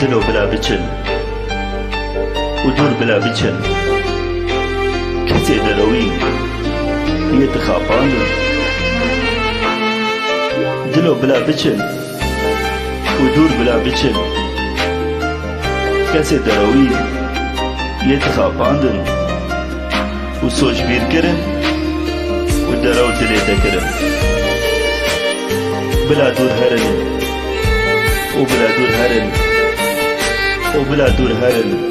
دلو بلا بچن و دور بلا بچن کسی دروی یت خاپاندن دلو بلا بچن و دور بلا بچن کسی دروی یت خاپاندن و سوچ بیر کرن و درو دلی دکرن بلا دور هرن و بلا دور هرن وبلا دور هرن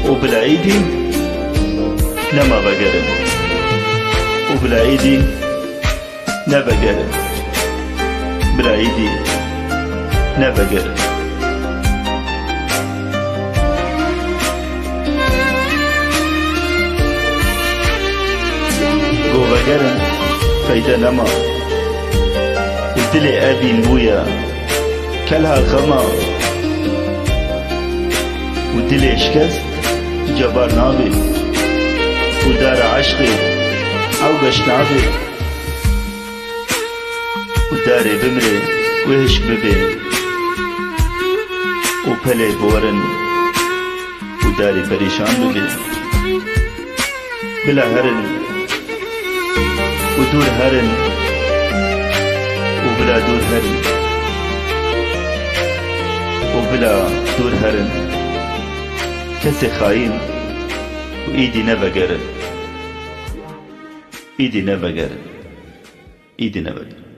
وبلا ايدي نما بقرن وبلا ايدي نبقرن بلا ايدي نبقرن قو بقرن فايدة نما الدلي ابي نبويا كلها خما ودلي شكست جبار نابي ودار عشقي عوقش نابي وداري بمري وهشك ببي وبلي بورن وداري بريشان ببي بلا هرن ودور هرن وبلا دور هرن وبلا دور هرن کسی خاین و ایدی نبگرن ایدی نبگرن ایدی نبگرن